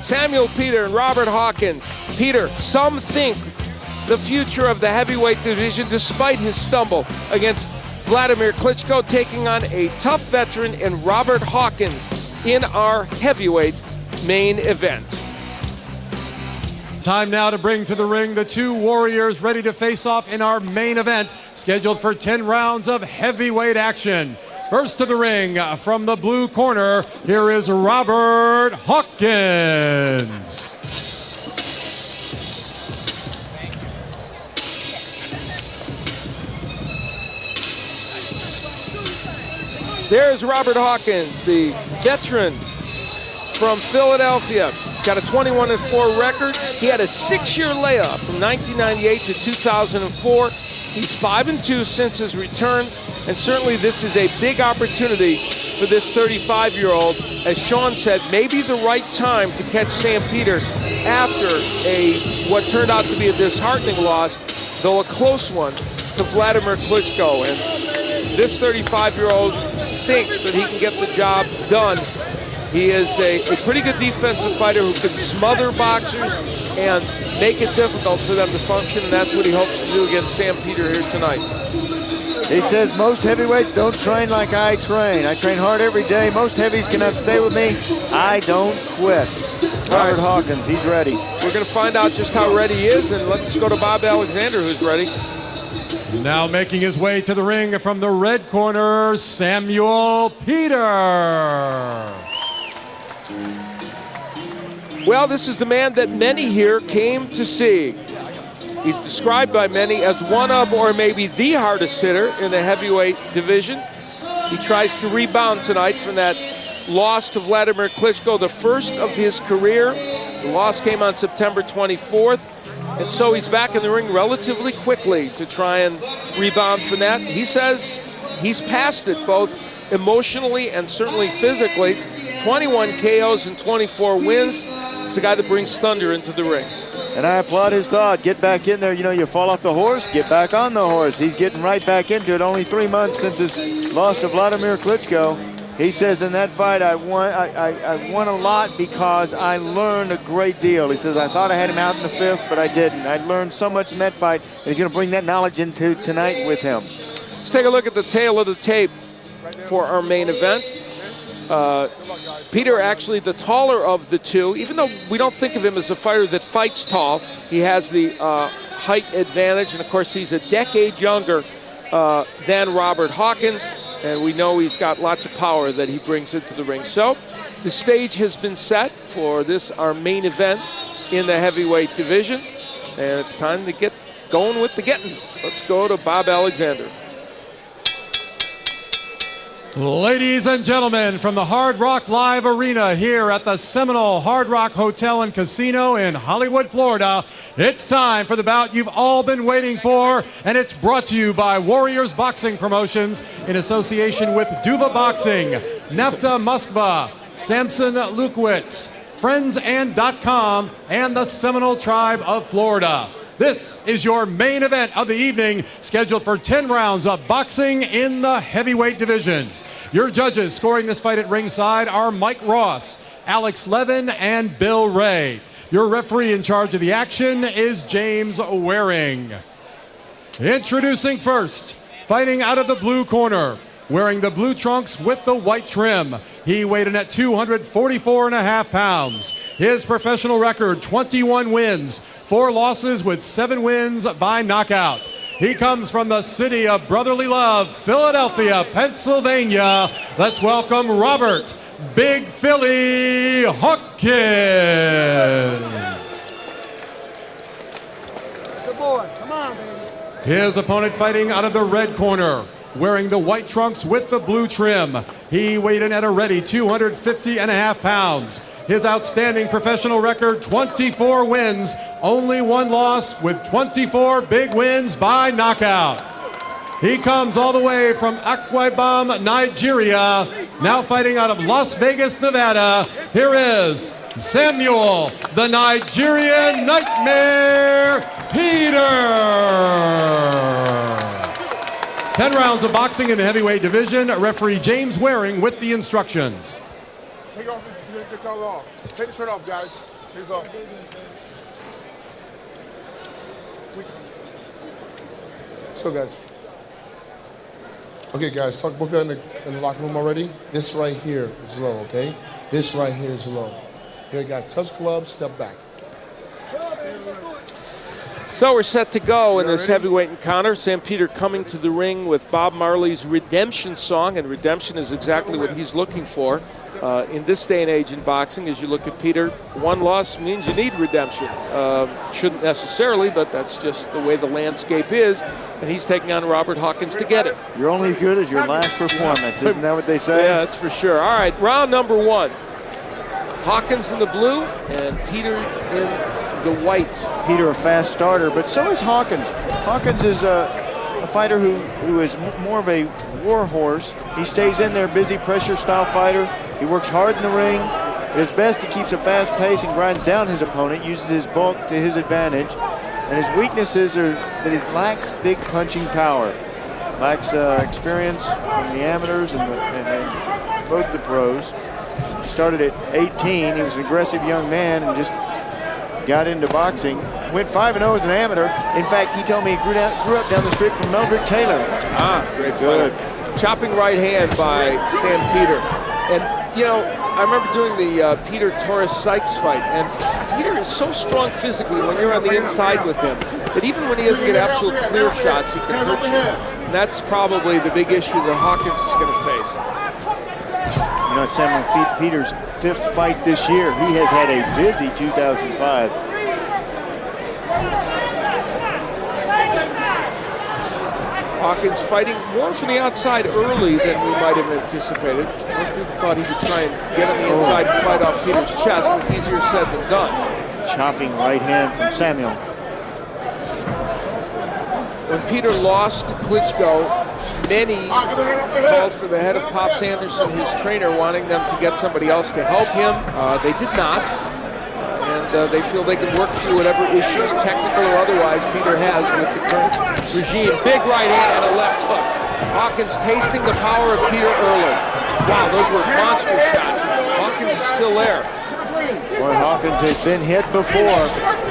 Samuel Peter and Robert Hawkins. Peter, some think the future of the heavyweight division despite his stumble against Wlad Klitscho, taking on a tough veteran in Robert Hawkins in our heavyweight main event. Time now to bring to the ring the two warriors ready to face off in our main event, scheduled for 10 rounds of heavyweight action. First to the ring from the blue corner, here is Robert Hawkins. There's Robert Hawkins, the veteran from Philadelphia. Got a 21-4 record. He had a 6-year layoff from 1998 to 2004. He's 5-2 since his return, and certainly this is a big opportunity for this 35-year-old. As Sean said, maybe the right time to catch Sam Peter after what turned out to be a disheartening loss, though a close one, to Wlad Klitscho. And this 35-year-old thinks that he can get the job done. He is a pretty good defensive fighter who can smother boxers and make it difficult for them to function, and that's what he hopes to do against Sam Peter here tonight. He says most heavyweights don't train like I train. I train hard every day. Most heavies cannot stay with me. I don't quit. Robert Hawkins, he's ready. We're going to find out just how ready he is, and let's go to Bob Alexander, who's ready. Now making his way to the ring from the red corner, Samuel Peter. Well, this is the man that many here came to see. He's described by many as one of, or maybe the hardest hitter in the heavyweight division. He tries to rebound tonight from that loss to Wlad Klitscho, the first of his career. The loss came on September 24th. And so he's back in the ring relatively quickly to try and rebound from that. He says he's past it, both emotionally and certainly physically. 21 KOs and 24 wins. He's the guy that brings thunder into the ring. And I applaud his thought. Get back in there. You know, you fall off the horse, get back on the horse. He's getting right back into it. Only 3 months since his loss to Wlad Klitscho. He says in that fight, I won a lot because I learned a great deal. He says, I thought I had him out in the 5th, but I didn't. I learned so much in that fight, and he's going to bring that knowledge into tonight with him. Let's take a look at the tail of the tape for our main event. Peter, actually the taller of the two, even though we don't think of him as a fighter that fights tall, he has the height advantage, and of course he's a decade younger than Robert Hawkins. And we know he's got lots of power that he brings into the ring. So the stage has been set for this, our main event in the heavyweight division. And it's time to get going with the getting. Let's go to Bob Alexander. Ladies and gentlemen, from the Hard Rock Live Arena here at the Seminole Hard Rock Hotel and Casino in Hollywood, Florida, it's time for the bout you've all been waiting for, and it's brought to you by Warriors Boxing Promotions in association with Duva Boxing, Nafta Moskva, Samson Lukowitz, Friendsand.com, and the Seminole Tribe of Florida. This is your main event of the evening, scheduled for 10 rounds of boxing in the heavyweight division. Your judges scoring this fight at ringside are Mike Ross, Alex Levin, and Bill Ray. Your referee in charge of the action is James Waring. Introducing first, fighting out of the blue corner, wearing the blue trunks with the white trim. He weighed in at 244.5 pounds. His professional record, 21 wins, 4 losses with 7 wins by knockout. He comes from the city of brotherly love, Philadelphia, Pennsylvania. Let's welcome Robert Big Philly Hawkins. Good boy, come on, baby. His opponent fighting out of the red corner, wearing the white trunks with the blue trim. He weighed in at a ready 250.5 pounds. His outstanding professional record, 24 wins, only 1 loss with 24 big wins by knockout. He comes all the way from Akwa Ibom, Nigeria, now fighting out of Las Vegas, Nevada. Here is Samuel, the Nigerian Nightmare Peter. 10 rounds of boxing in the heavyweight division. Referee James Waring with the instructions. Take off the take all off. Take the shirt off, guys. Here you go. So, guys. Okay, guys, talk both of you in the locker room already. This right here is low, okay? This right here is low. Okay, guys, touch gloves, step back. So we're set to go in this heavyweight encounter. Sam Peter coming to the ring with Bob Marley's Redemption song, and redemption is exactly what he's looking for in this day and age in boxing. As you look at Peter, one loss means you need redemption. Shouldn't necessarily, but that's just the way the landscape is, and he's taking on Robert Hawkins to get it. You're only as good as your last performance. Isn't that what they say? Yeah, that's for sure. All right, round number one. Hawkins in the blue and Peter in the white. Peter a fast starter, but so is Hawkins. Hawkins is a fighter who is more of a war horse. He stays in there, busy pressure style fighter. He works hard in the ring. At his best, he keeps a fast pace and grinds down his opponent, uses his bulk to his advantage. And his weaknesses are that he lacks big punching power. Lacks experience in the amateurs and both the pros. He started at 18. He was an aggressive young man and just got into boxing. Went 5-0 as an amateur. In fact, he told me he grew up down the street from Meldrick Taylor. Great good. Chopping right hand by Sam Peter. And, you know, I remember doing the Peter Torres Sykes fight, and Peter is so strong physically when you're on the inside with him that even when he doesn't get absolute clear shots, he can hurt you. And that's probably the big issue that Hawkins is going to face. You know, it's Samuel Peter's 5th fight this year. He has had a busy 2005. Hawkins fighting more from the outside early than we might have anticipated. Most people thought he could try and get on the inside and fight off Peter's chest, but easier said than done. Chopping right hand from Samuel. When Peter lost to Klitschko, many called for the head of Pops Anderson, his trainer, wanting them to get somebody else to help him. They did not. And they feel they can work through whatever issues, technical or otherwise, Peter has with the current regime. Big right hand and a left hook. Hawkins tasting the power of Peter early. Wow, those were monster shots. Hawkins is still there. Boy, Hawkins has been hit before.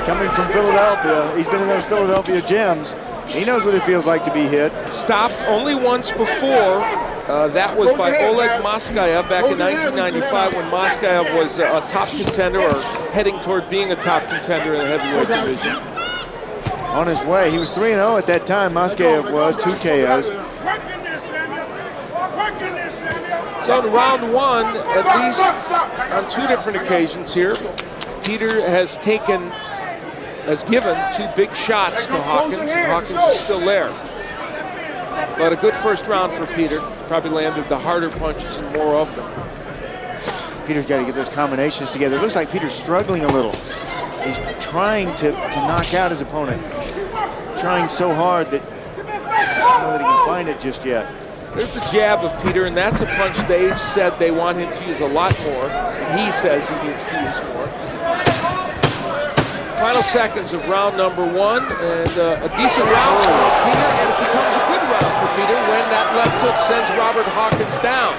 Coming from Philadelphia, he's been in those Philadelphia gyms. He knows what it feels like to be hit. Stopped only once before. That was by Oleg Moskayev back in 1995 when Moskayev was a top contender or heading toward being a top contender in the heavyweight division. On his way. He was 3-0 at that time. Moskayev was 2 KOs. So in round one, at least on 2 different occasions here, Peter has given 2 big shots to Hawkins. Hawkins is still there. But a good first round for Peter. Probably landed the harder punches and more of them. Peter's got to get those combinations together. It looks like Peter's struggling a little. He's trying to knock out his opponent. Trying so hard that I don't know that he can find it just yet. There's the jab of Peter, and that's a punch they've said they want him to use a lot more. And he says he needs to use more. Final seconds of round number one, and a decent round for Peter, and it becomes a good round for Peter when that left hook sends Robert Hawkins down.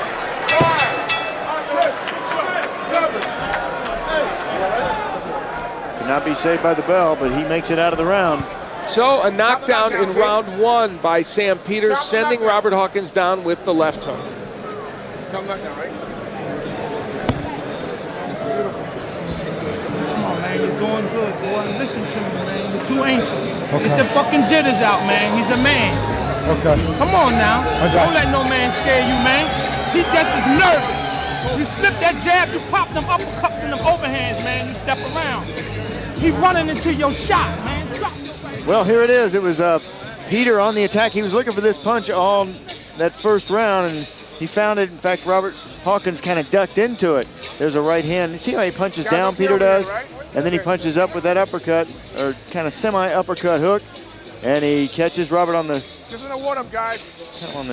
Cannot be saved by the bell, but he makes it out of the round. So a knockdown in round one by Sam Peter, sending Robert Hawkins down with the left hook. Come back now, right? You're going good, boy. Listen to me, man. You're too anxious. Get the fucking jitters out, man. He's a man. Okay. Come on now. got Don't let no man scare you, man. He just is nervous. You slip that jab, you pop them uppercuts and them overhands, man. You step around. He's running into your shot, man. Drop your back. Well, here it is. It was Peter on the attack. He was looking for this punch all that first round, and he found it. In fact, Robert Hawkins kind of ducked into it. There's a right hand. You see how he punches down, Peter does? And then he punches up with that uppercut, or kind of semi-uppercut hook, and he catches Robert on the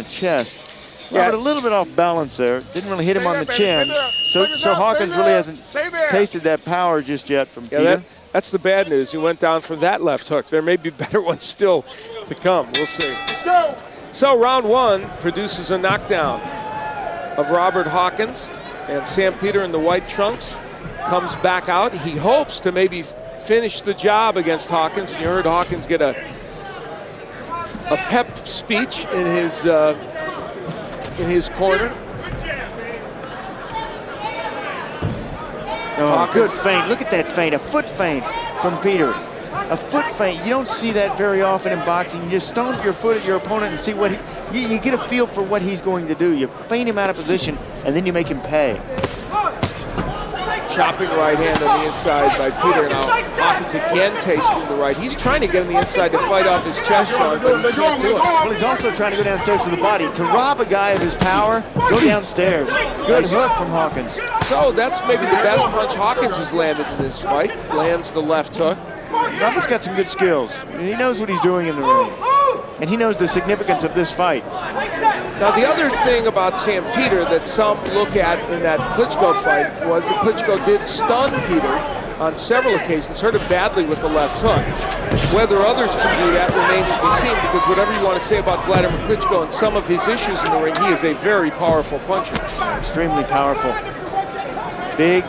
chest. Robert a little bit off balance there. Didn't really hit him on the chin. So Hawkins really hasn't tasted that power just yet from Peter. That's the bad news. He went down for that left hook. There may be better ones still to come. We'll see. So round one produces a knockdown of Robert Hawkins, and Sam Peter in the white trunks comes back out. He hopes to maybe finish the job against Hawkins. And you heard Hawkins get a pep speech in his corner. Oh, good feint. Look at that feint. A foot feint from Peter. A foot feint. You don't see that very often in boxing. You just stomp your foot at your opponent and see what you get a feel for what he's going to do. You feint him out of position, and then you make him pay. Chopping right hand on the inside by Peter. Now Hawkins again tasting the right. He's trying to get on the inside to fight off his chest shot, but he can't do it. Well, he's also trying to go downstairs to the body. To rob a guy of his power, go downstairs. Good hook from Hawkins. So that's maybe the best punch Hawkins has landed in this fight. Lands the left hook. Robert's got some good skills. He knows what he's doing in the ring. And he knows the significance of this fight. Now, the other thing about Sam Peter that some look at in that Klitschko fight was that Klitschko did stun Peter on several occasions, hurt him badly with the left hook. Whether others can do that remains to be seen, because whatever you want to say about Vladimir Klitschko and some of his issues in the ring, he is a very powerful puncher. Extremely powerful. Big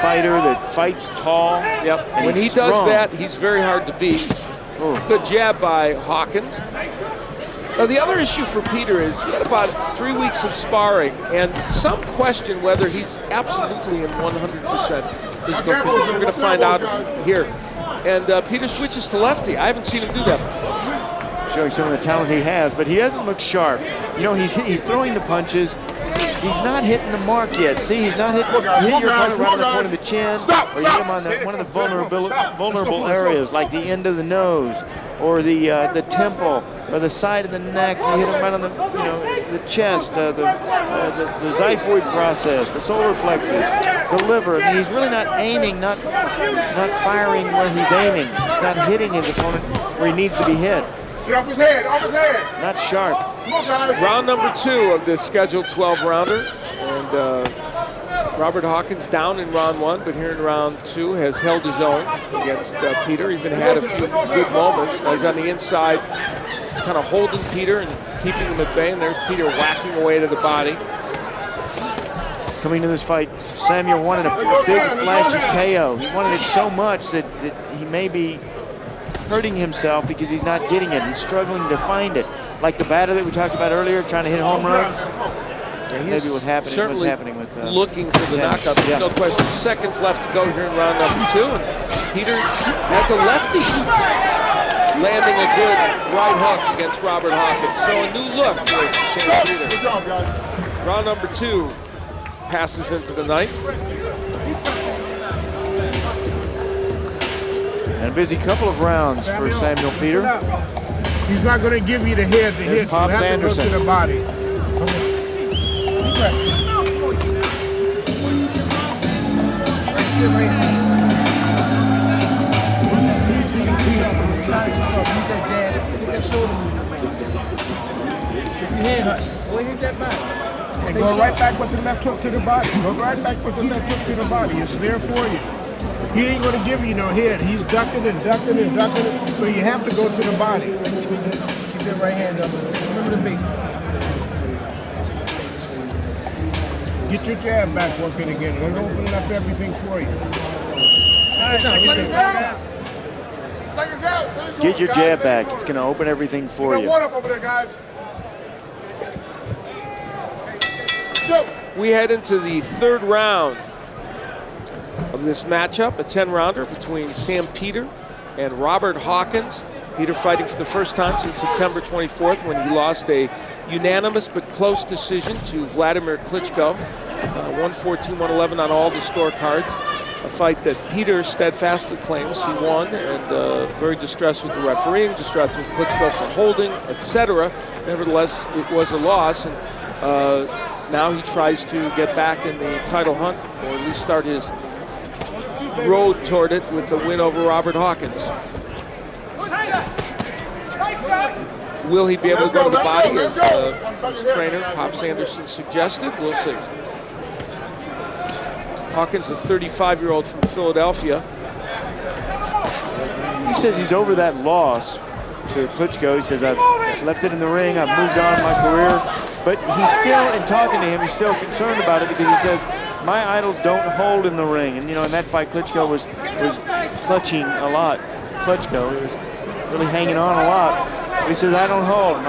fighter that fights tall. Yep. And when he does that, he's very hard to beat. Ooh. Good jab by Hawkins. Now, the other issue for Peter is he had about 3 weeks of sparring, and some question whether he's absolutely in 100% physical condition. We're going to find out here. And Peter switches to lefty. I haven't seen him do that before. Showing some of the talent he has, but he doesn't look sharp. You know, he's throwing the punches. He's not hitting the mark yet. See, he's not hitting. You hit your opponent right on the point of the chin, or you hit him on one of the vulnerable areas, like the end of the nose, or the temple, or the side of the neck. You hit him right on the chest, the xiphoid process, the solar plexus, the liver. I mean, he's really not aiming, not firing where he's aiming. He's not hitting his opponent where he needs to be hit. Get off his head, off his head. Not sharp. Come on, guys. Round number 2 of this scheduled 12-rounder. And Robert Hawkins down in round 1, but here in round 2 has held his own against Peter. Even had a few good moments. He's on the inside. He's kind of holding Peter and keeping him at bay. And there's Peter whacking away to the body. Coming to this fight, Samuel wanted a big flashy KO. He wanted it so much that he may be hurting himself because he's not getting it. He's struggling to find it. Like the batter that we talked about earlier, trying to hit home runs. Yeah, maybe what's happening with looking for the knockout. There's no question. Seconds left to go here in round number 2. And Peter has a lefty landing a good right hook against Robert Hawkins. So a new look for Sam Peter. Good job, guys. Round number 2 passes into the night. And a busy couple of rounds for Samuel Peter. He's not going to give you the head to hit. Pops you have Anderson. to go to the body. And go right back with the left hook to the body. Go right back with the left hook to the body. It's there for you. He ain't going to give you no head. He's ducking and ducking and ducking it. So you have to go to the body. Keep that right hand up. Remember the base. Get your jab back working again. We're going to open up everything for you. Get your jab back. It's going to open everything for you. One up over there, guys. We head into the 3rd round of this matchup, a 10-rounder between Sam Peter and Robert Hawkins. Peter fighting for the first time since September 24th when he lost a unanimous but close decision to Vladimir Klitschko. 114-111 on all the scorecards. A fight that Peter steadfastly claims he won, and very distressed with the refereeing, distressed with Klitschko for holding, etc. Nevertheless, it was a loss, and now he tries to get back in the title hunt, or at least start his road toward it with a win over Robert Hawkins. Will he be able to go to the body as his trainer, Pops Anderson, suggested? We'll see. Hawkins, a 35-year-old from Philadelphia. He says he's over that loss to Klitschko. He says, I've left it in the ring, I've moved on in my career. But he's still, in talking to him, he's still concerned about it because he says, my idols don't hold in the ring. And, you know, in that fight, Klitschko was clutching a lot. Klitschko was really hanging on a lot. But he says, I don't hold.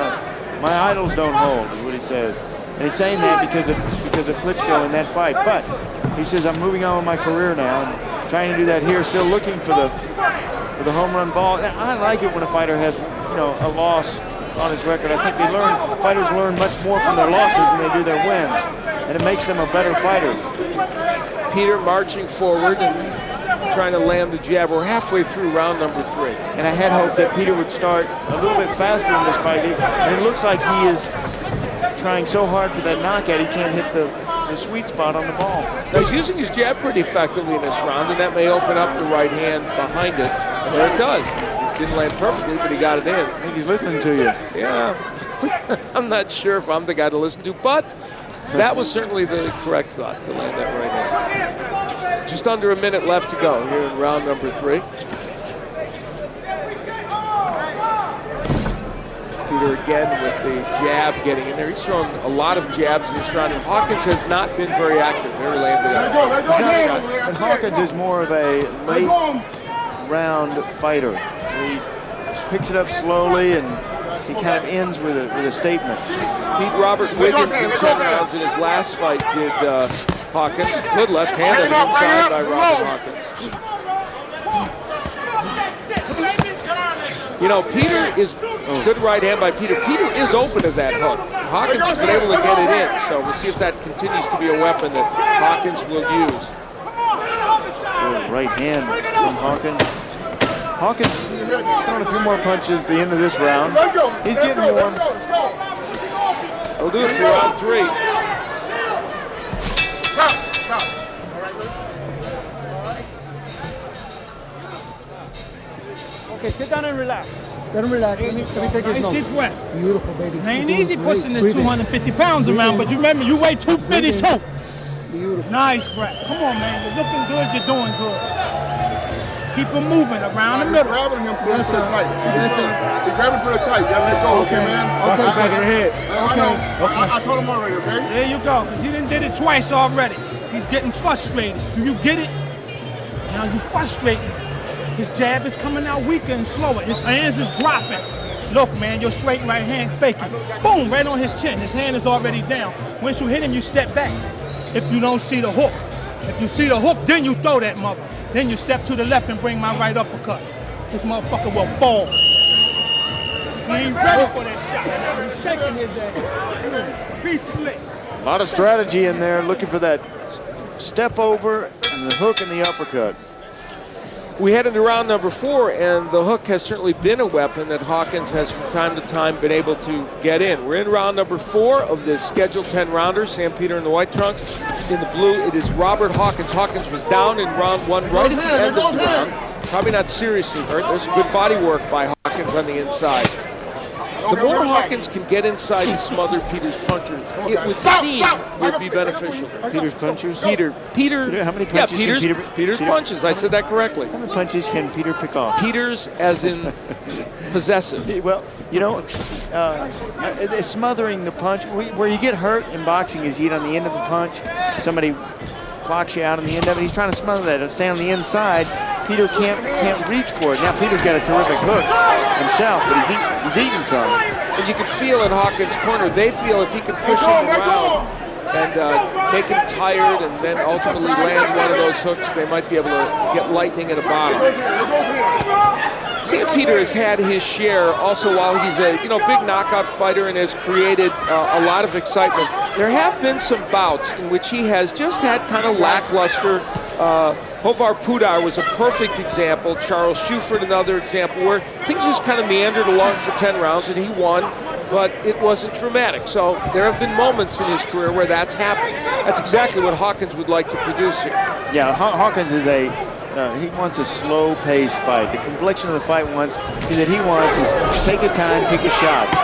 My idols don't hold, is what he says. And he's saying that because of Klitschko in that fight. But he says, I'm moving on with my career now. I'm trying to do that here, still looking for the home run ball. And I like it when a fighter has, you know, a loss on his record. I think fighters learn much more from their losses than they do their wins. And it makes them a better fighter. Peter marching forward and trying to land the jab. We're halfway through round number 3. And I had hoped that Peter would start a little bit faster in this fight. And it looks like he is trying so hard for that knockout, he can't hit the sweet spot on the ball. Now, he's using his jab pretty effectively in this round, and that may open up the right hand behind it. And there it does. It didn't land perfectly, but he got it in. I think he's listening to you. Yeah. I'm not sure if I'm the guy to listen to, but that was certainly the correct thought, to land that right hand. Just under a minute left to go here in round number 3. Peter again with the jab getting in there. He's thrown a lot of jabs in this round, and Hawkins has not been very active. There landed And Hawkins is more of a late round fighter. He picks it up slowly, and he kind of ends with a statement. Beat Robert Wiggins in 10 rounds in his last fight, did Hawkins. Good left-handed inside by Robert Hawkins. You know, Peter is good right hand by Peter. Peter is open to that hook. Hawkins has been able to get it in, so we'll see if that continues to be a weapon that Hawkins will use. Good right hand from Hawkins. Hawkins throwing a few more punches at the end of this round. He's getting warm. He'll do it for round 3. Okay, sit down and relax. Let him relax. Let me take his Nice nose. deep breath. Beautiful, baby. It ain't You're doing easy great. pushing this Breathe in. 250 pounds around, but you remember, you weigh 252. Beautiful. Nice breath. Come on, man. You're looking good. You're doing good. Keep him moving around the middle. Grabbing him pretty Yes, sir. tight. Yes, sir. He's grabbing pretty tight. You gotta let go, okay, man? Okay. Back of your head. I know. I told him already, okay? There you go, because he done did it twice already. He's getting frustrated. Do you get it? Now you frustrating. His jab is coming out weaker and slower. His hands is dropping. Look, man, your straight right hand faking. Boom, right on his chin. His hand is already down. Once you hit him, you step back. If you don't see the hook. If you see the hook, then you throw that mother. Then you step to the left and bring my right uppercut. This motherfucker will fall. He ain't ready for that shot. He's shaking his ass. Be slick. A lot of strategy in there, looking for that step over and the hook and the uppercut. We head into round number 4, and the hook has certainly been a weapon that Hawkins has from time to time been able to get in. We're in round number 4 of this scheduled 10-rounder. Sam Peter in the white trunks. In the blue, it is Robert Hawkins. Hawkins was down in round 1 right at the end of the round. Probably not seriously hurt. There's some good body work by Hawkins on the inside. The more Hawkins can get inside and smother Peter's punches, it would seem would be beneficial. Peter's punches? Peter, How many punches can Peter's punches. I said that correctly. How many punches can Peter pick off? Peter's as in possessive. Well, you know, smothering the punch, where you get hurt in boxing is you get on the end of the punch, somebody clocks you out on the end of it. He's trying to smother that, stay on the inside. Peter can't reach for it. Now Peter's got a terrific hook himself, but he's eating some. And you can feel in Hawkins' corner, they feel if he can push him around and make him tired and then ultimately land one of those hooks, they might be able to get lightning at the bottom. Sam Peter has had his share also while he's a big knockout fighter and has created a lot of excitement. There have been some bouts in which he has just had kind of lackluster. Hovar Pudar was a perfect example. Charles Schufert, another example, where things just kind of meandered along for 10 rounds and he won, but it wasn't dramatic. So there have been moments in his career where that's happened. That's exactly what Hawkins would like to produce here. Yeah, Hawkins is he wants a slow-paced fight. The complexion of the fight is that he wants is take his time, pick his shots.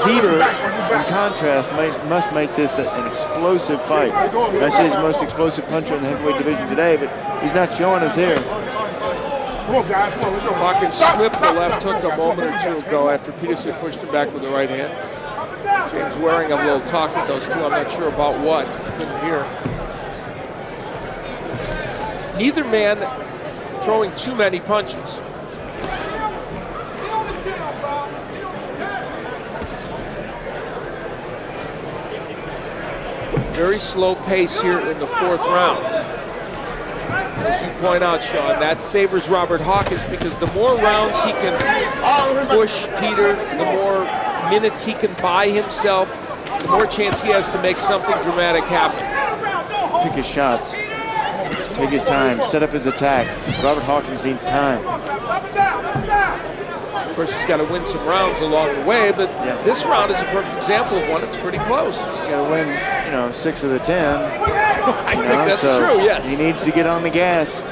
Peter, in contrast, must make this an explosive fight. I say he's the most explosive puncher in the heavyweight division today, but he's not showing us here. Come on, guys. Come on, let's go. Hawkins slipped the left hook a moment or two ago after Peterson pushed him back with the right hand. James Waring, a little talk with those two. I'm not sure about what. Couldn't hear. neither man throwing too many punches. Very slow pace here in the 4th round. As you point out, Sean, that favors Robert Hawkins because the more rounds he can push Peter, the more minutes he can buy himself, the more chance he has to make something dramatic happen. Pick his shots. Take his time. Set up his attack. Robert Hawkins needs time. Of course, he's got to win some rounds along the way, but this round is a perfect example of one that's pretty close. He's got to win, 6 of the 10. I think that's true, yes. He needs to get on the gas.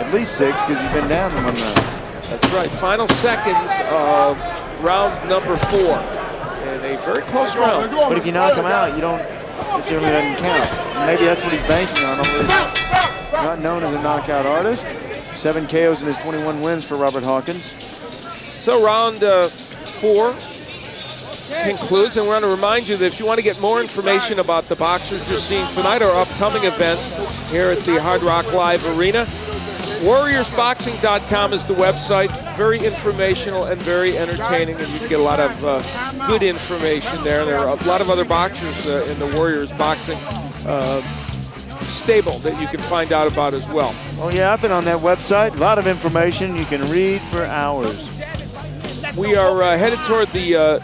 At least 6, because he's been down in 1 round. That's right. Final seconds of round number 4. And a very close round. But if you knock him out, it generally doesn't count. Maybe that's what he's banking on. Not known as a knockout artist. 7 KOs in his 21 wins for Robert Hawkins. So round 4 concludes, and we're going to remind you that if you want to get more information about the boxers you're seeing tonight or upcoming events here at the Hard Rock Live Arena, WarriorsBoxing.com is the website. Very informational and very entertaining, and you can get a lot of good information there. There are a lot of other boxers in the Warriors Boxing stable that you can find out about as well. Oh yeah, I've been on that website. A lot of information you can read for hours. We are headed toward the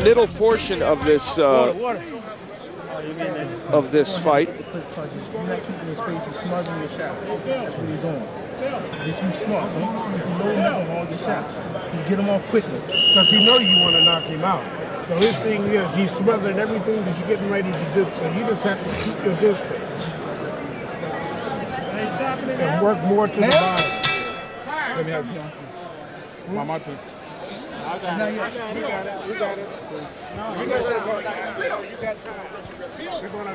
middle portion of this fight. You're not keeping your space, you're smothering your shots. That's what he's doing. Just be smart, so load him up on all your shots. Just get him off quickly. Because you know you want to knock him out. So his thing is he's smothering everything that you're getting ready to do. So you just have to keep your distance. And work more to the body. Let me help you. My piece. You got it. They're gonna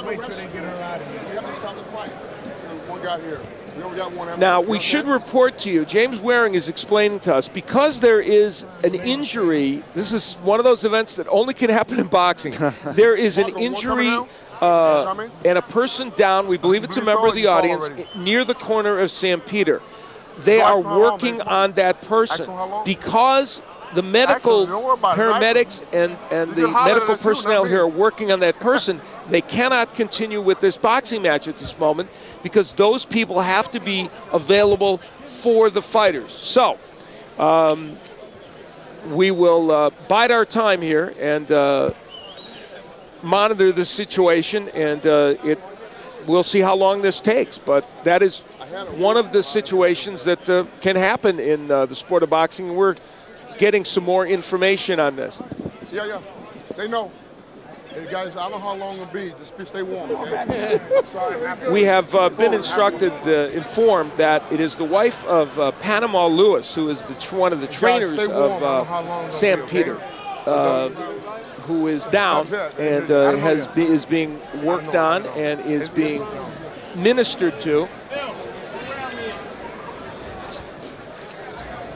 make sure they get her out of here. We have to stop the fight. One guy here. We only got one. Now, we should report to you, James Waring is explaining to us, because there is an injury, this is one of those events that only can happen in boxing. There is an injury and a person down, we believe it's a member of the audience, near the corner of St. Peter. They are working on that person because the medical paramedics and the medical personnel here are working on that person. They cannot continue with this boxing match at this moment because those people have to be available for the fighters. So we will bide our time here and monitor the situation, and we'll see how long this takes. But that is one of the situations that can happen in the sport of boxing. We're getting some more information on this. Yeah. They know. Hey guys, I don't know how long it'll be. Just stay warm, okay? We have been informed that it is the wife of Panama Lewis, who is one of the trainers of St. Peter, who is down and is being worked on and is being ministered to.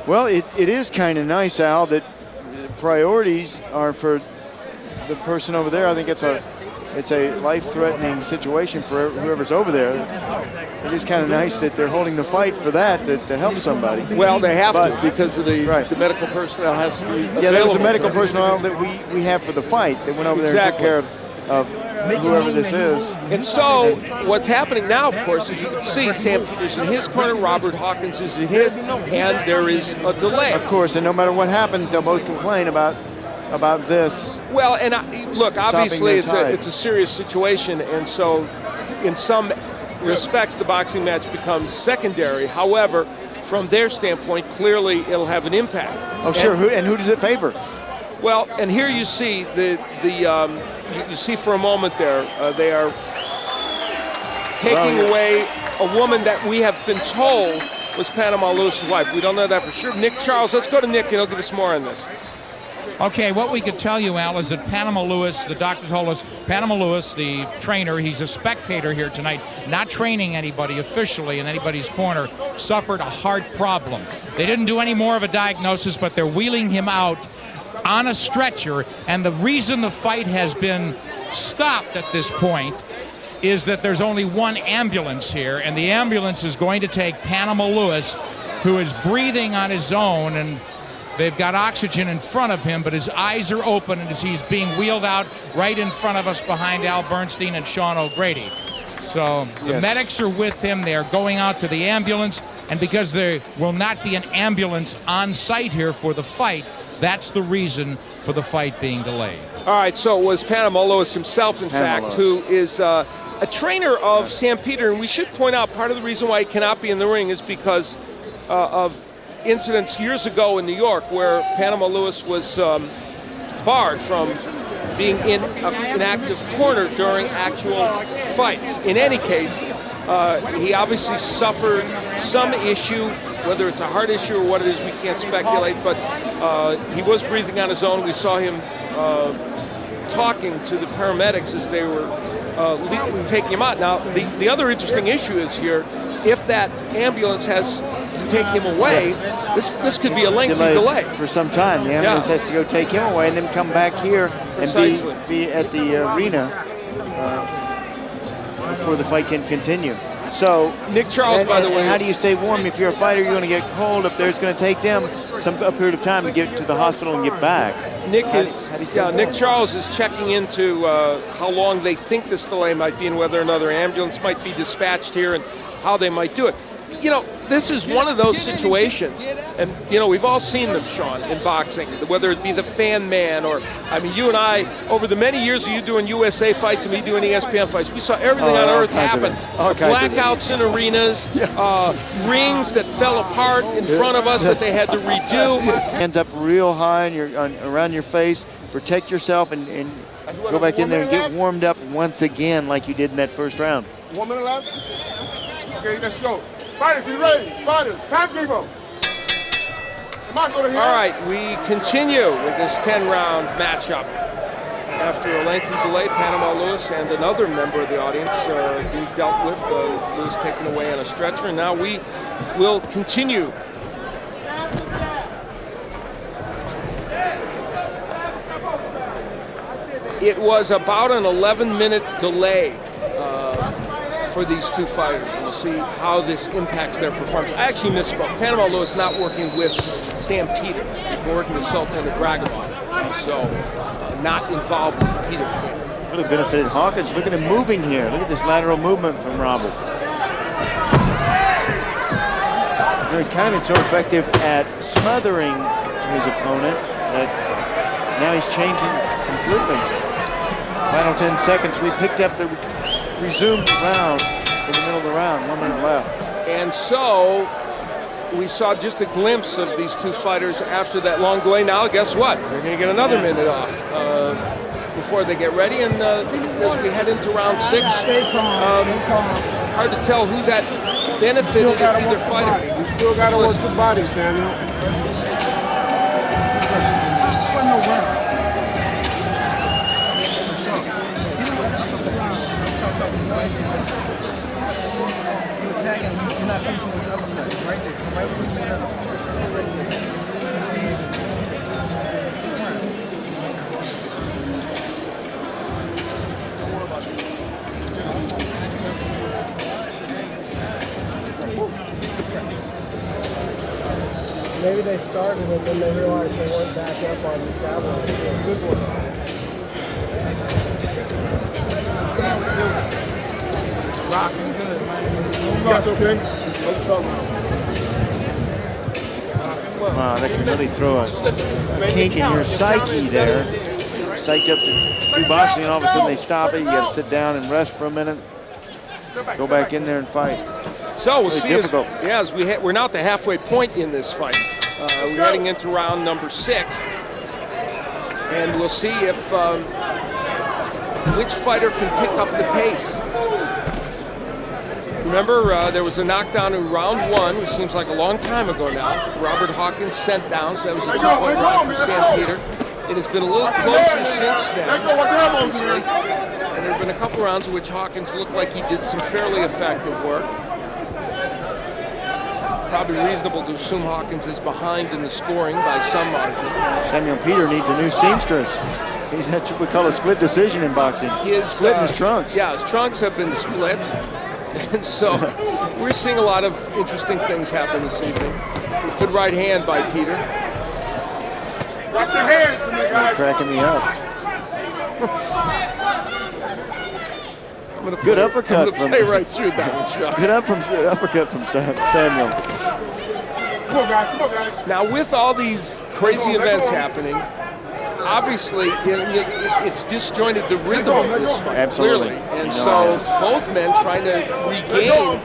Well, it is kind of nice, Al, that priorities are for the person over there. I think it's a life-threatening situation for whoever's over there. It is kind of nice that they're holding the fight for that to help somebody. Well, they have to because of the medical personnel has to be available. Yeah, there was a medical personnel that we have for the fight. They went over there and took care of whoever this is. And so what's happening now, of course, as you can see, St. Peter's in his corner, Robert Hawkins is in his, and there is a delay. Of course, and no matter what happens, they'll both complain about this. Well, and look, obviously it's a serious situation, and so in some respects the boxing match becomes secondary. However, from their standpoint, clearly it'll have an impact. Oh, sure. Who does it favor? Well, and here you see you see for a moment there, they are taking away a woman that we have been told was Panama Lewis's wife. We don't know that for sure. Nick Charles, let's go to Nick and he'll give us more on this. Okay, what we could tell you, Al, is that Panama Lewis, the doctor told us, Panama Lewis, the trainer, he's a spectator here tonight, not training anybody officially in anybody's corner, suffered a heart problem. They didn't do any more of a diagnosis, but they're wheeling him out on a stretcher, and the reason the fight has been stopped at this point is that there's only one ambulance here, and the ambulance is going to take Panama Lewis, who is breathing on his own, and they've got oxygen in front of him, but his eyes are open as he's being wheeled out right in front of us behind Al Bernstein and Sean O'Grady. So the medics are with him. They are going out to the ambulance, and because there will not be an ambulance on site here for the fight, that's the reason for the fight being delayed. All right, so it was Panama Lewis himself, in fact, who is a trainer of Sam Peter. And we should point out part of the reason why he cannot be in the ring is because of incidents years ago in New York where Panama Lewis was barred from being in an active corner during actual fights. In any case, he obviously suffered some issue, whether it's a heart issue or what it is, we can't speculate, but he was breathing on his own. We saw him talking to the paramedics as they were taking him out. Now, the other interesting issue is here, if that ambulance has to take him away, this could be a lengthy delay. For some time. The ambulance has to go take him away and then come back here and be at the arena before the fight can continue. So, Nick Charles, by the way, how do you stay warm if you're a fighter? You're going to get cold if there's going to take them a period of time to get to the hospital and get back. Nick Charles is checking into how long they think this delay might be and whether another ambulance might be dispatched here and how they might do it. You know, this is one of those situations, and, you know, we've all seen them, Sean, in boxing, whether it be the fan man or, I mean, you and I, over the many years of you doing USA fights and me doing ESPN fights, we saw everything on earth happen. Blackouts in arenas, rings that fell apart in front of us that they had to redo. Hands up real high around your face, protect yourself, and go back in there and get warmed up once again like you did in that first round. 1 minute left? Okay, let's go. Fighters, be ready. Fighters, timekeeper. All right, we continue with this 10-round matchup. After a lengthy delay, Panama Lewis and another member of the audience being dealt with. Lewis taken away on a stretcher, and now we will continue. It was about an 11-minute delay for these two fighters. We'll see how this impacts their performance. I actually misspoke. Panama Lewis not working with Sam Peter, working with Sultan Dragunov, so not involved with Peter. Really benefited Hawkins. Look at him moving here. Look at this lateral movement from Robert. You know, he's kind of been so effective at smothering his opponent that now he's changing completely. Final 10 seconds. We picked up the resumed round in the middle of the round. 1 minute left. And so we saw just a glimpse of these two fighters after that long delay. Now, guess what? They're going to get another minute off before they get ready. And as we head into round 6, hard to tell who that benefited if either fighter. We still got to work the body, Samuel. Maybe they started it, then they realized they weren't back up on the establishment. Good one. Rocking good, man. That's okay. No trouble. Wow, that can really throw a kink in your psyche there. Psyched up to do boxing, and all of a sudden they stop it. You got to sit down and rest for a minute. Go back in there and fight. So we'll see. Difficult. As we're now at the halfway point in this fight. We're heading into round number 6, and we'll see if which fighter can pick up the pace. Remember, there was a knockdown in round 1, which seems like a long time ago now. Robert Hawkins sent down, so that was a 2-point round for Sam Peter. It has been a little closer since then, obviously. And there have been a couple rounds in which Hawkins looked like he did some fairly effective work. Probably reasonable to assume Hawkins is behind in the scoring by some margin. Samuel Peter needs a new seamstress. He's what we call a split decision in boxing. Splitting his trunks. Yeah, his trunks have been split. And so we're seeing a lot of interesting things happen this evening. Good right hand by Peter. Watch your hands for me, guys. Cracking me up. Good uppercut from. Play right through that one, Chuck. Good uppercut from Samuel. Come on, guys. Now, with all these crazy events happening, obviously it's disjointed the rhythm of this fight. Absolutely. Clearly. And so both men trying to regain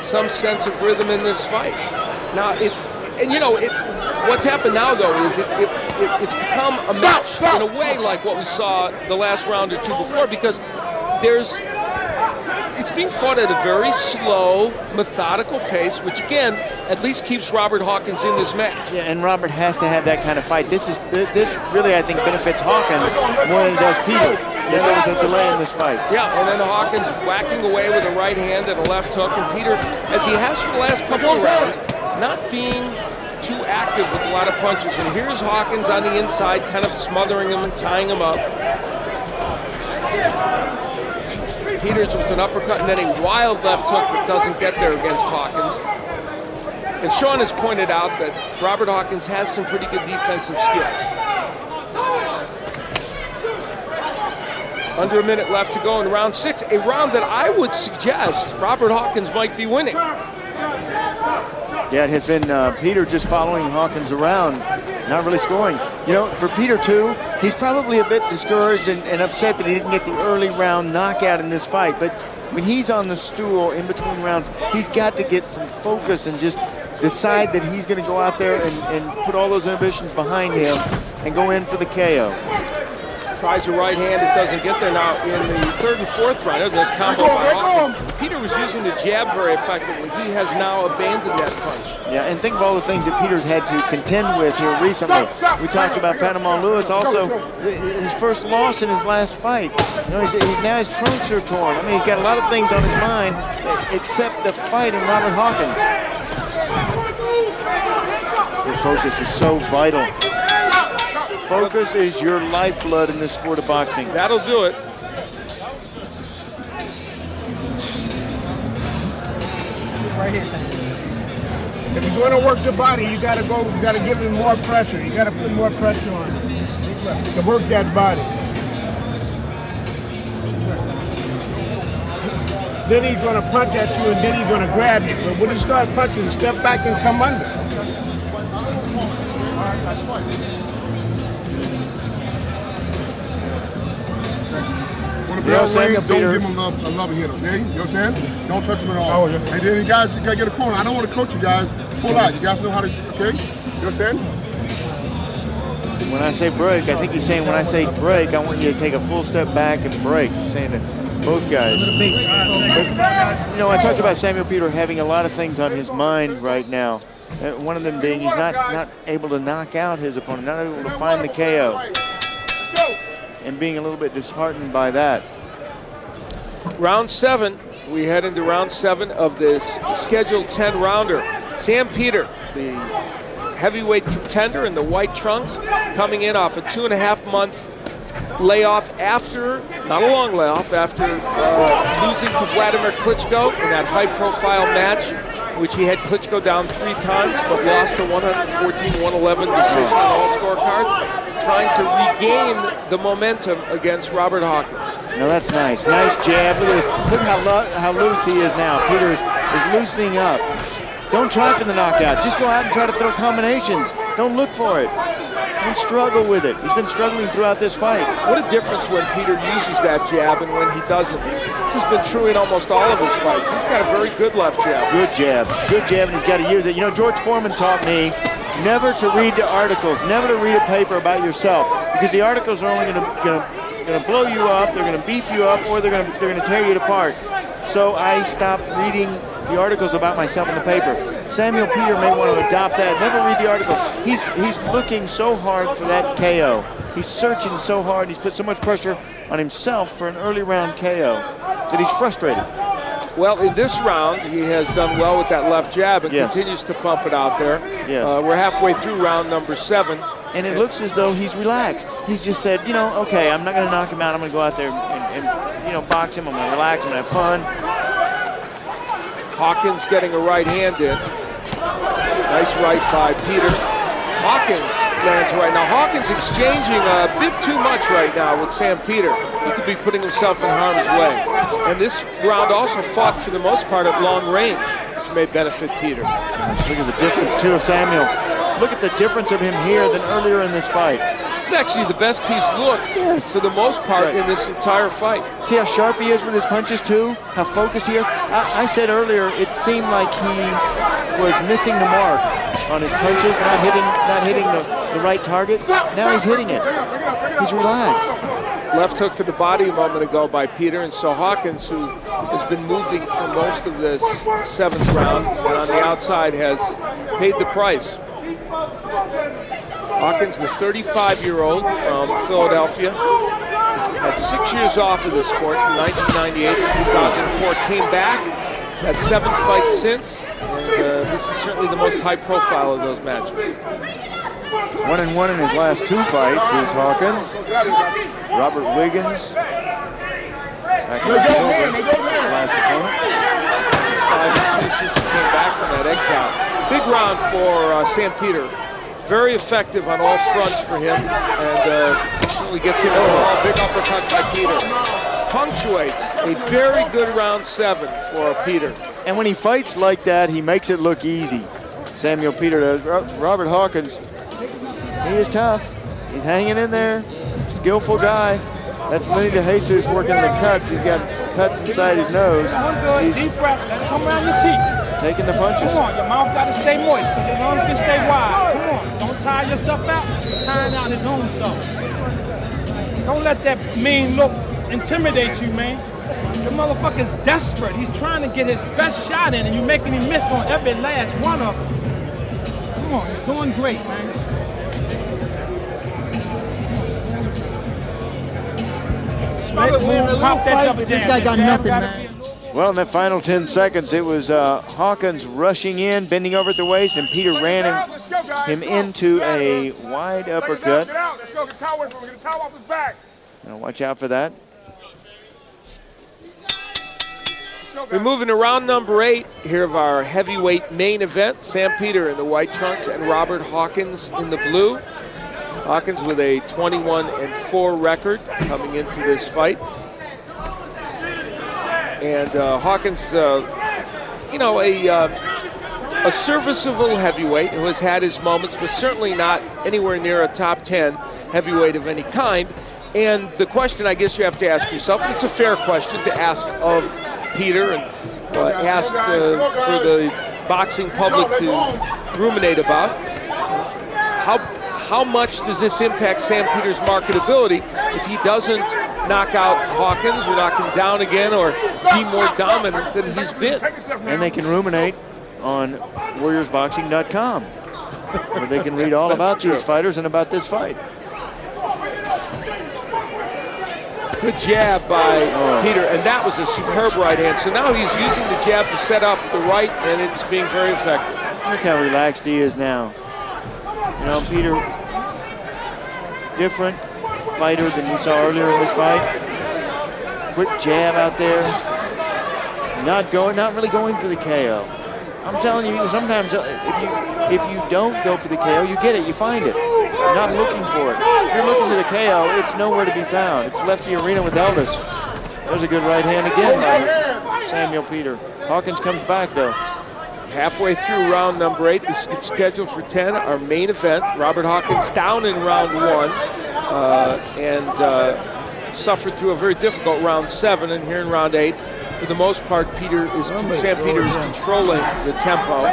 some sense of rhythm in this fight. Now, what's happened now, though, is it's become a match in a way like what we saw the last round or two before, because it's being fought at a very slow, methodical pace, which again, at least keeps Robert Hawkins in this match. Yeah, and Robert has to have that kind of fight. This really, I think, benefits Hawkins more than it does Peter. There was a delay in this fight. Yeah, and then Hawkins whacking away with a right hand and a left hook, and Peter, as he has for the last couple of rounds, not being too active with a lot of punches. And here's Hawkins on the inside, kind of smothering him and tying him up. Peters with an uppercut and then a wild left hook that doesn't get there against Hawkins. And Sean has pointed out that Robert Hawkins has some pretty good defensive skills. Under a minute left to go in round 6, a round that I would suggest Robert Hawkins might be winning. Yeah, it has been Peter just following Hawkins around, not really scoring. You know, for Peter, too, he's probably a bit discouraged and upset that he didn't get the early round knockout in this fight. But when he's on the stool in between rounds, he's got to get some focus and just decide that he's going to go out there and put all those inhibitions behind him and go in for the KO. Tries a right hand, it doesn't get there. Now, in the third and fourth round, this combo by Hawkins, Peter was using the jab very effectively. He has now abandoned that punch. Yeah, and think of all the things that Peter's had to contend with here recently. We talked about Panama Lewis, also his first loss in his last fight. You know, now his trunks are torn. I mean, he's got a lot of things on his mind except the fight in Robert Hawkins. Your focus is so vital. Focus is your lifeblood in this sport of boxing. That'll do it. Right here, Sam. If you're going to work the body, you got to give him more pressure. You got to put more pressure on him to work that body. Then he's going to punch at you, and then he's going to grab you. But when he starts punching, step back and come under. When the bell rings, don't give him another hit, okay? You understand? Don't touch him at all. And then you guys, you gotta get a corner. I don't want to coach you guys. Pull out. You guys know how to, okay? You understand? When I say break, I think he's saying when I say break, I want you to take a full step back and break. He's saying to both guys. But, you know, I talked about Samuel Peter having a lot of things on his mind right now. One of them being he's not able to knock out his opponent, not able to find the KO. And being a little bit disheartened by that. Round 7, we head into round 7 of this scheduled 10-rounder. Sam Peter, the heavyweight contender in the white trunks, coming in off a 2.5-month layoff after, not a long layoff, after losing to Wlad Klitscho in that high-profile match, which he had Klitschko down 3 times, but lost a 114-111 decision on all scorecards, trying to regain the momentum against Robert Hawkins. No, that's nice. Nice jab. Look at this. Look how loose he is now. Peter is loosening up. Don't try for the knockout. Just go out and try to throw combinations. Don't look for it. Don't struggle with it. He's been struggling throughout this fight. What a difference when Peter uses that jab and when he doesn't. This has been true in almost all of his fights. He's got a very good left jab. Good jab. Good jab, and he's got to use it. You know, George Foreman taught me never to read the articles, never to read a paper about yourself, because the articles are only going to blow you up, they're going to beef you up, or they're going to tear you apart. So I stopped reading the articles about myself in the paper. Samuel Peter may want to adopt that. Never read the articles. He's looking so hard for that KO. He's searching so hard. He's put so much pressure on himself for an early round KO that he's frustrated. Well, in this round, he has done well with that left jab and Yes. continues to pump it out there. Yes. We're halfway through round number 7. and it looks as though he's relaxed. He's just said, you know, okay, I'm not going to knock him out. I'm going to go out there and you know, box him. I'm going to relax. I'm going to have fun. Hawkins getting a right hand in. Nice right by Peter. Hawkins lands right now. Hawkins exchanging a bit too much right now with Sam Peter. He could be putting himself in harm's way. And this round also fought for the most part at long range, which may benefit Peter. Look at the difference too of Samuel. Look at the difference of him here than earlier in this fight. This is actually the best he's looked for the most part in this entire fight. See how sharp he is with his punches too? How focused he is? I said earlier it seemed like he was missing the mark on his punches, not hitting the right target. Now he's hitting it. He's relaxed. Left hook to the body a moment ago by Peter, and so Hawkins, who has been moving for most of this 7th round and on the outside, has paid the price. Hawkins, the 35-year-old from Philadelphia, had 6 years off of the sport from 1998 to 2004, came back, had 7 fights since, and this is certainly the most high profile of those matches. 1-1 in his last 2 fights is Hawkins. Robert Wiggins, back in October, last opponent. 5-2 since he came back from that exile. Big round for Sam Peter. Very effective on all fronts for him, and certainly gets him a big uppercut by Peter. Punctuates a very good round 7 for Peter. And when he fights like that, he makes it look easy. Samuel Peter does. Robert Hawkins, he is tough. He's hanging in there. Skillful guy. That's Lenny DeJesus working the cuts. He's got cuts inside his nose. He's deep breath. Let it come around your teeth. taking the punches. Come on, your mouth got to stay moist so your lungs can stay wide. Come on, don't tire yourself out. He's tiring out his own self. Don't let that mean look intimidate you, man. The motherfucker's desperate. He's trying to get his best shot in, and you're making him miss on every last one of them. Come on, you're doing great, man. Pop that double jab. This guy got nothing, man. Well, in that final 10 seconds, it was Hawkins rushing in, bending over at the waist, and Peter ran him into a wide uppercut. Let's go, get the towel away from him. Get the towel off his back. Watch out for that. We're moving to round number 8 here of our heavyweight main event. Sam Peter in the white trunks and Robert Hawkins in the blue. Hawkins with a 21-4 record coming into this fight. And Hawkins, you know, a serviceable heavyweight who has had his moments, but certainly not anywhere near a top 10 heavyweight of any kind. And the question I guess you have to ask yourself, and it's a fair question to ask of Peter and ask for the boxing public to ruminate about, how much does this impact Sam Peter's marketability if he doesn't knock out Hawkins or knock him down again or be more dominant than he's been? And they can ruminate on warriorsboxing.com, where they can read all about these fighters and about this fight. Good jab by Peter, and that was a superb right hand. So now he's using the jab to set up the right, and it's being very effective. Look how relaxed he is now. You know, Peter, different fighter than we saw earlier in this fight. Quick jab out there. Not really going for the KO. I'm telling you, sometimes if you don't go for the KO, you get it, you find it. You're not looking for it. If you're looking for the KO, it's nowhere to be found. It's left the arena with Elvis. There's a good right hand again by Samuel Peter. Hawkins comes back though. Halfway through round number 8, this is scheduled for 10, our main event. Robert Hawkins down in round 1 and suffered through a very difficult round 7, and here in round 8, for the most part, Sam Peter is controlling the tempo.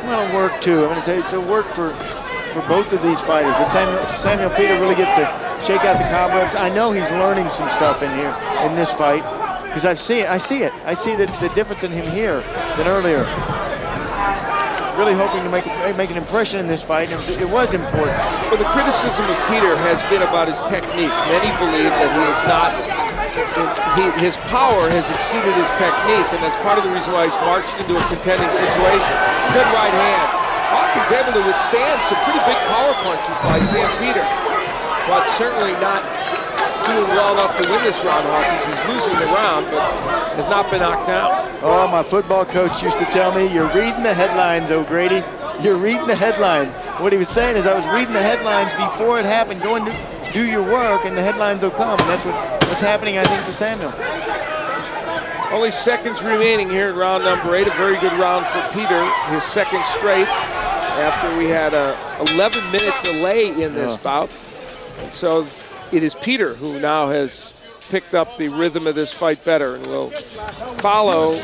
Well, it'll work too. I'm going to tell you, it'll work for both of these fighters. But Samuel Peter really gets to shake out the cobwebs. I know he's learning some stuff in here in this fight because I see it. I see the difference in him here than earlier. Really hoping to make an impression in this fight, and it was important. Well, the criticism of Peter has been about his technique. Many believe that he is not his power has exceeded his technique, and that's part of the reason why he's marched into a contending situation. Good right hand. Hawkins able to withstand some pretty big power punches by Sam Peter, but certainly not doing well enough to win this round. Hawkins is losing the round, but has not been knocked out. Oh, my football coach used to tell me, you're reading the headlines, O'Grady. You're reading the headlines. What he was saying is I was reading the headlines before it happened. Go and do your work, and the headlines will come. And that's what's happening, I think, to Samuel. Only seconds remaining here in round number 8. A very good round for Peter, his second straight, after we had a 11-minute delay in this bout. And so it is Peter who now has picked up the rhythm of this fight better, and will follow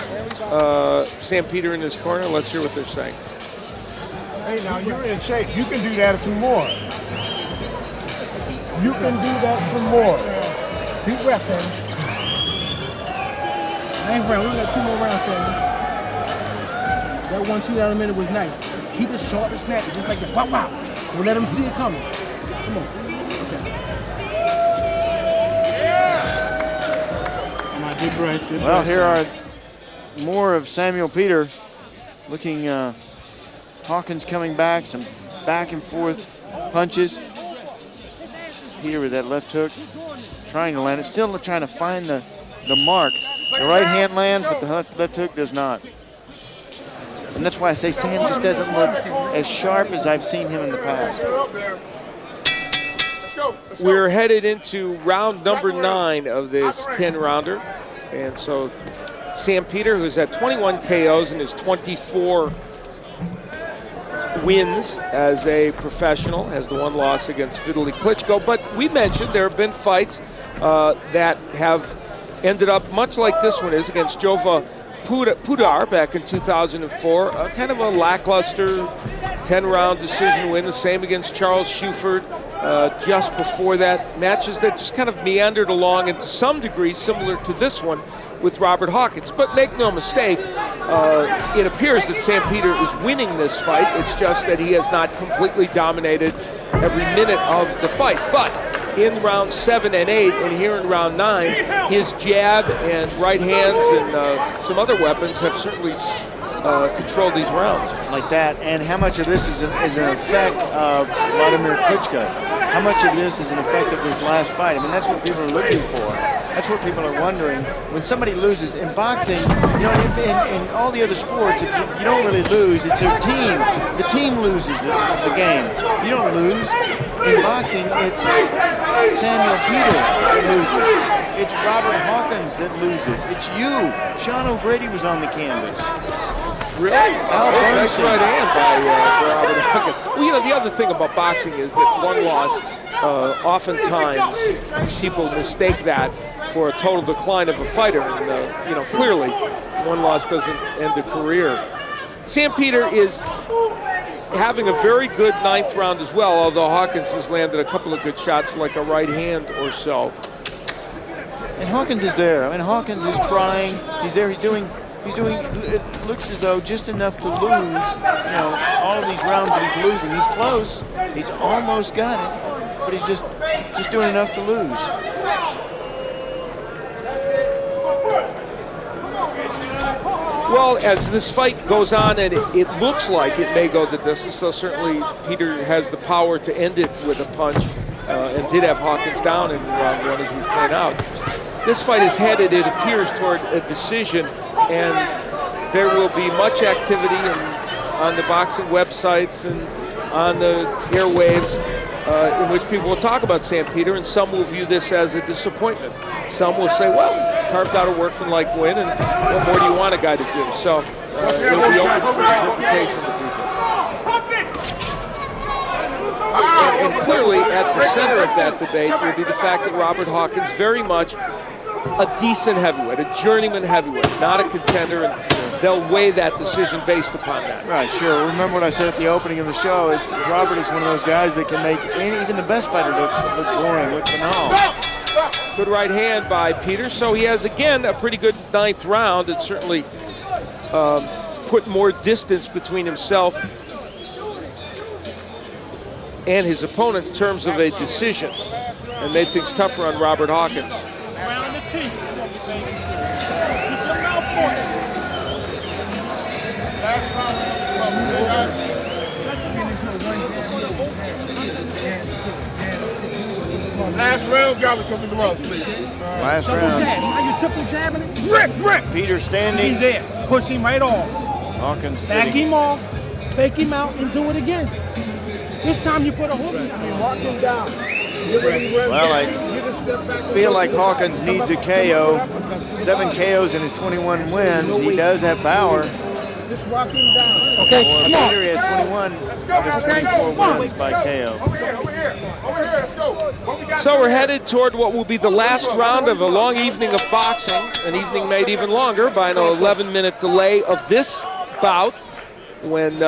Sam Peter in this corner. Let's hear what they're saying. Hey, now you're in shape. You can do that some more. You can do that some more. Deep breath, Sammy. Ain't round. We got 2 more rounds, Sammy. That 1-2 down a minute was nice. Keep it short and snappy, just like that. Wow, wow. Don't let them see it coming. Come on. Okay. Good breath. Good Well, breath. here are more of Samuel Peter looking. Hawkins coming back, some back and forth punches. Peter with that left hook, trying to land it, still trying to find the mark. The right hand lands, but the left hook does not. And that's why I say Sam just doesn't look as sharp as I've seen him in the past. We're headed into round number 9 of this 10-rounder. And so Sam Peter, who's had 21 KOs in his 24 wins as a professional, has the 1 loss against Wlad Klitscho. But we mentioned there have been fights that have ended up much like this one is against Jova Pudar back in 2004. Kind of a lackluster 10-round decision win. The same against Charles Schuford just before that. Matches that just kind of meandered along, and to some degree similar to this one with Robert Hawkins. But make no mistake, it appears that Sam Peter is winning this fight. It's just that he has not completely dominated every minute of the fight. But in round 7 and 8, and here in round 9, his jab and right hands and some other weapons have certainly controlled these rounds. Like that, and how much of this is an effect of Vladimir Klitschko? How much of this is an effect of this last fight? I mean, that's what people are looking for. That's what people are wondering. When somebody loses in boxing, you know, in all the other sports, if you don't really lose. It's your team. The team loses the game. You don't lose. In boxing, it's Samuel Peter that loses. It's Robert Hawkins that loses. It's you. Sean O'Grady was on the canvas. Really? Nice right hand by Robert Hawkins. Well, you know, the other thing about boxing is that 1 loss, oftentimes people mistake that for a total decline of a fighter. And, you know, clearly 1 loss doesn't end a career. Sam Peter is having a very good 9th round as well, although Hawkins has landed a couple of good shots, like a right hand or so. And Hawkins is there. I mean, Hawkins is trying. He's there. He's doing, it looks as though just enough to lose, you know, all of these rounds that he's losing. He's close. He's almost got it, but he's just doing enough to lose. Well, as this fight goes on, and it looks like it may go the distance, so certainly Peter has the power to end it with a punch, and did have Hawkins down in round 1, as we point out. This fight is headed, it appears, toward a decision, and there will be much activity on the boxing websites and on the airwaves in which people will talk about Sam Peter, and some will view this as a disappointment. Some will say, well, carved out a workmanlike win, and what more do you want a guy to do? So it'll be open for interpretation to people. And clearly at the center of that debate will be the fact that Robert Hawkins, very much a decent heavyweight, a journeyman heavyweight, not a contender, and they'll weigh that decision based upon that. Right, sure. Remember what I said at the opening of the show, is Robert is one of those guys that can make even the best fighter look boring, look banal. Good right hand by Peter. So he has, again, a pretty good 9th round. It certainly put more distance between himself and his opponent in terms of a decision, and made things tougher on Robert Hawkins. Round the teeth. Last round, guys, come to the road, please. Last Triple round. jab. How you triple jabbing it? Rip. Peter standing. He's there. Push him right off. Hawkins Back sitting. him off. Fake him out and do it again. This time you put a hook in. Walk him down. Well, I feel like Hawkins needs a KO. 7 KOs in his 21 wins. He does have power. Just walk him down. Okay, smart. Peter has 21 of his 24 wins by KO. Over here, let's go. What we got? So we're headed toward what will be the last round of a long evening of boxing, an evening made even longer by an 11-minute delay of this bout when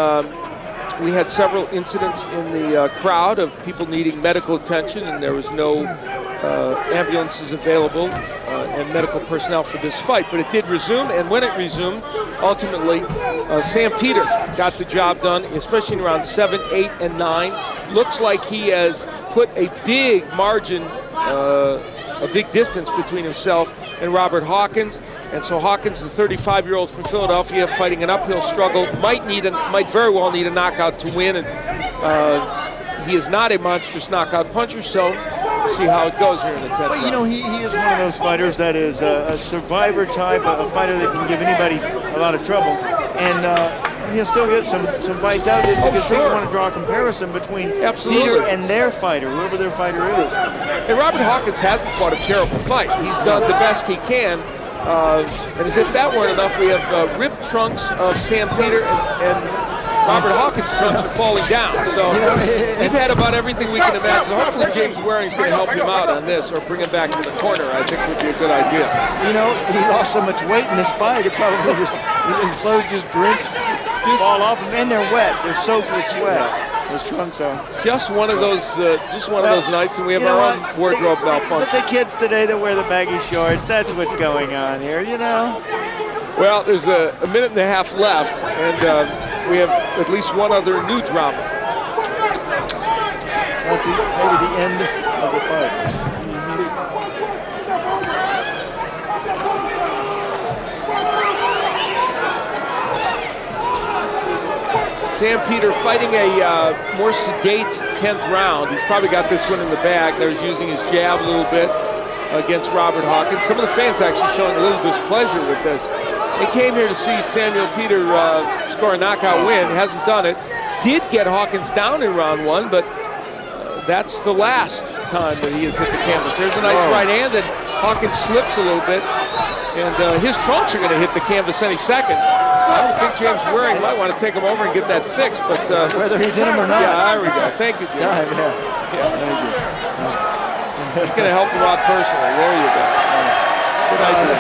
we had several incidents in the crowd of people needing medical attention, and there was no ambulances available and medical personnel for this fight. But it did resume, and when it resumed, ultimately, Sam Peter got the job done, especially in rounds 7, 8, and 9. Looks like he has put a big margin, a big distance between himself and Robert Hawkins. And so Hawkins, the 35-year-old from Philadelphia, fighting an uphill struggle, might very well need a knockout to win. And he is not a monstrous knockout puncher, so we'll see how it goes here in the 10th round. But you know, he is one of those fighters that is a survivor type, a fighter that can give anybody a lot of trouble. And he'll still get some fights out of this because people want to draw a comparison between Peter and their fighter, whoever their fighter is. And Robert Hawkins hasn't fought a terrible fight. He's done the best he can. And as if that weren't enough, we have ripped trunks of Sam Peter and Robert Hawkins' trunks are falling down. So we've had about everything we can imagine. Hopefully James Waring's going to help him out on this or bring him back to the corner. I think would be a good idea. You know, he lost so much weight in this fight, it probably just, his clothes just drenched, fall off him, and they're wet. They're soaked with sweat. Those trunks are. Just one of those nights, and we have our own wardrobe malfunction. But the kids today that wear the baggy shorts, that's what's going on here, you know. Well, there's a minute and a half left, and we have at least one other new drama. That's maybe the end of the fight. Sam Peter fighting a more sedate 10th round. He's probably got this one in the bag. There's using his jab a little bit against Robert Hawkins. Some of the fans actually showing a little displeasure with this. They came here to see Samuel Peter score a knockout win. Hasn't done it. Did get Hawkins down in round 1, but that's the last time that he has hit the canvas. There's a nice right hand, and Hawkins slips a little bit. And his trunks are going to hit the canvas any second. I don't think James Waring might want to take him over and get that fixed, but whether he's in him or not. Yeah, there we go. Thank you, Jim. Yeah. Thank you. He's going to help him out personally. There you go. Good idea.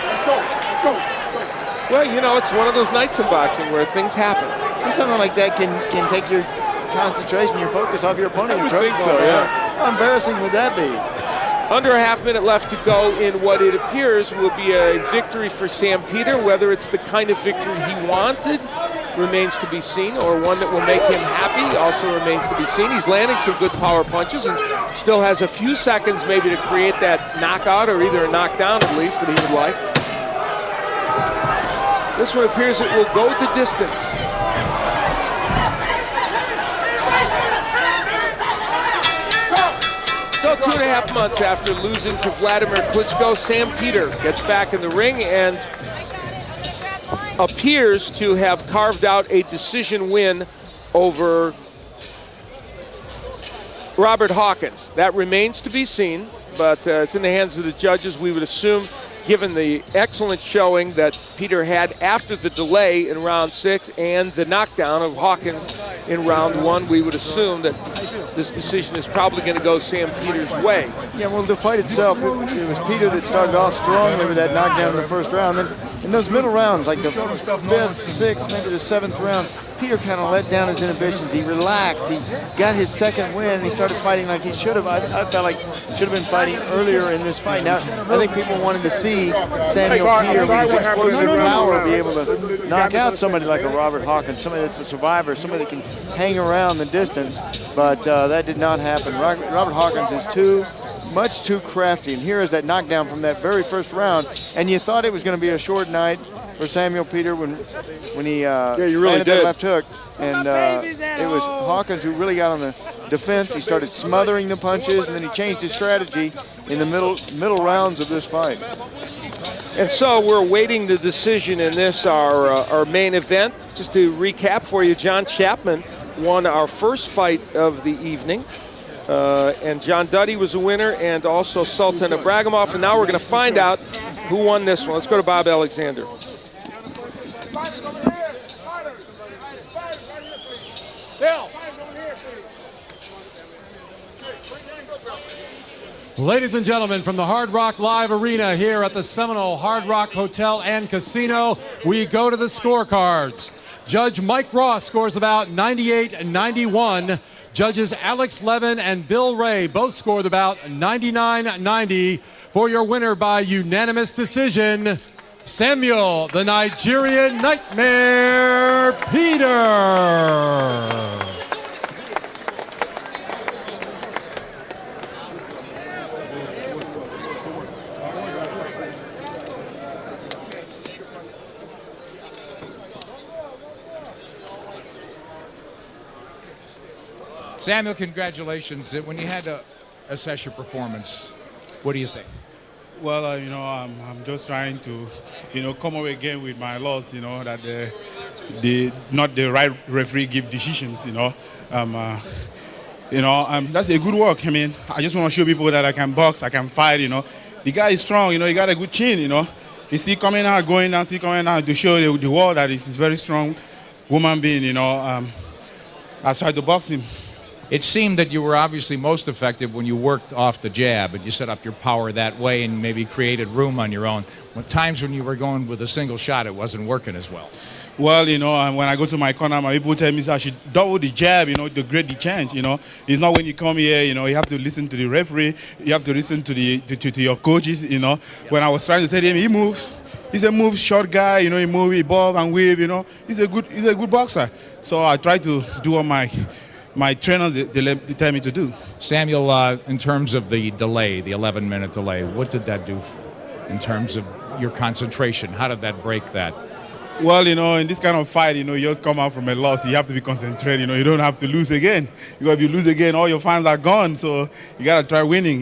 Let's go. Well, you know, it's one of those nights in boxing where things happen. And something like that can take your concentration, your focus off your opponent. I would think so, yeah. How embarrassing would that be? Under a half minute left to go in what it appears will be a victory for Sam Peter. Whether it's the kind of victory he wanted remains to be seen, or one that will make him happy also remains to be seen. He's landing some good power punches and still has a few seconds maybe to create that knockout or either a knockdown at least that he would like. This one appears it will go the distance. So 2.5 months after losing to Vladimir Klitschko, Sam Peter gets back in the ring and appears to have carved out a decision win over Robert Hawkins. That remains to be seen, but it's in the hands of the judges. We would assume, given the excellent showing that Peter had after the delay in round 6 and the knockdown of Hawkins in round 1, we would assume that this decision is probably going to go Sam Peter's way. Yeah, well, the fight itself, it was Peter that started off strongly with that knockdown in the first round. Then in those middle rounds, like the 5th, 6th, maybe the 7th round, Peter kind of let down his inhibitions. He relaxed. He got his second win, and he started fighting like he should have. I felt like he should have been fighting earlier in this fight. Now, I think people wanted to see Samuel Peter with his explosive power be able to knock out somebody like a Robert Hawkins, somebody that's a survivor, somebody that can hang around the distance. But that did not happen. Robert Hawkins is much too crafty. And here is that knockdown from that very first round. And you thought it was going to be a short night for Samuel Peter when he you really landed did. that left hook. And it was Hawkins who really got on the defense. He started smothering the punches, and then he changed his strategy in the middle rounds of this fight. And so we're awaiting the decision in this, our main event. Just to recap for you, John Chapman won our first fight of the evening. And John Duddy was the winner, and also Sultan Ibragimov. And now we're going to find out who won this one. Let's go to Bob Alexander. Bill. Ladies and gentlemen, from the Hard Rock Live Arena here at the Seminole Hard Rock Hotel and Casino, we go to the scorecards. Judge Mike Ross scores about 98-91. Judges Alex Levin and Bill Ray both scored about 99-90. For your winner by unanimous decision, Samuel, the Nigerian Nightmare, Peter. Samuel, congratulations. When you had to assess your performance, what do you think? Well, I'm just trying to, come up again with my laws, that not the right referee give decisions, that's a good work. I mean, I just want to show people that I can box, I can fight, The guy is strong, he got a good chin, You see coming out, going down, see coming out to show the world that he's a very strong woman being, I tried to box him. It seemed that you were obviously most effective when you worked off the jab and you set up your power that way and maybe created room on your own. Times when you were going with a single shot, it wasn't working as well. Well, when I go to my corner, my people tell me I should double the jab, to create the change, It's not when you come here, you have to listen to the referee, you have to listen to your coaches, When I was trying to say to him, he moves. He's a move short guy, he move, he bob and weave, He's a good boxer. So I try to do what my trainers they tell me to do. Samuel, in terms of the delay, the 11-minute delay, what did that do in terms of your concentration? How did that break that? Well, in this kind of fight, you just come out from a loss. You have to be concentrated. You don't have to lose again. Because if you lose again, all your fans are gone. So you got to try winning,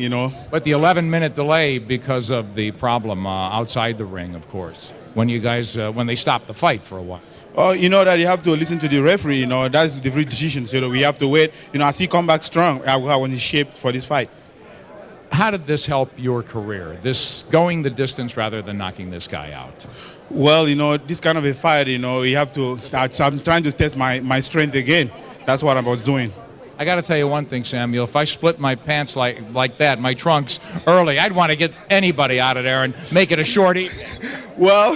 But the 11-minute delay because of the problem outside the ring, of course, when you guys when they stopped the fight for a while. Oh, that you have to listen to the referee, that's the free decision. So we have to wait. As he come back strong, I want his shape for this fight. How did this help your career, this going the distance rather than knocking this guy out? Well, this kind of a fight, you have to, I'm trying to test my strength again. That's what I was doing. I got to tell you one thing, Samuel. If I split my pants like that, my trunks, early, I'd want to get anybody out of there and make it a shorty. Well,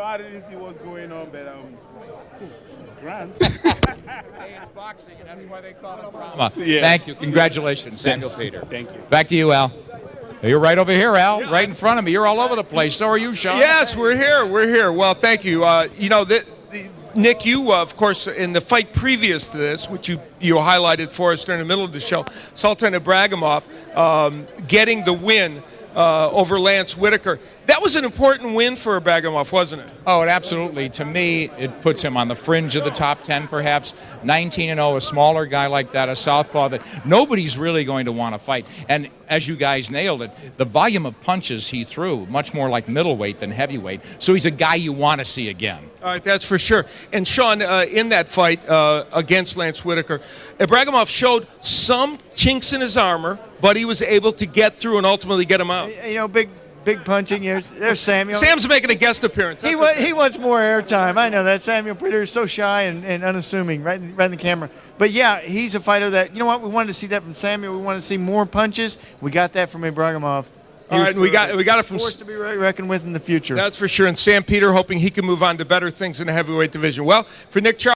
I didn't see what's going on, but it's grand. Hey, it's boxing, and that's why they call it drama. Yeah. Thank you. Congratulations, Samuel Peter. Thank you. Back to you, Al. You're right over here, Al, right in front of me. You're all over the place. So are you, Sean. Yes, we're here. We're here. Well, thank you. Nick, you, of course, in the fight previous to this, which you highlighted for us during the middle of the show, Sultan Ibragimov getting the win over Lance Whitaker. That was an important win for Ibragimov, wasn't it? Oh, it absolutely. To me, it puts him on the fringe of the top 10, perhaps. 19-0, a smaller guy like that, a southpaw that nobody's really going to want to fight. And as you guys nailed it, the volume of punches he threw, much more like middleweight than heavyweight. So he's a guy you want to see again. All right, that's for sure. And Sean, in that fight against Lance Whitaker, Ibragimov showed some chinks in his armor, but he was able to get through and ultimately get him out. Big punching. There's Samuel. Sam's making a guest appearance. He wants more airtime. I know that. Samuel Peter is so shy and unassuming, right in the camera. But yeah, he's a fighter that, we wanted to see that from Samuel. We wanted to see more punches. We got that from Ibragimov. All right, we got it from forced to be reckoned with in the future. That's for sure. And Sam Peter hoping he can move on to better things in the heavyweight division. Well, for Nick Charles.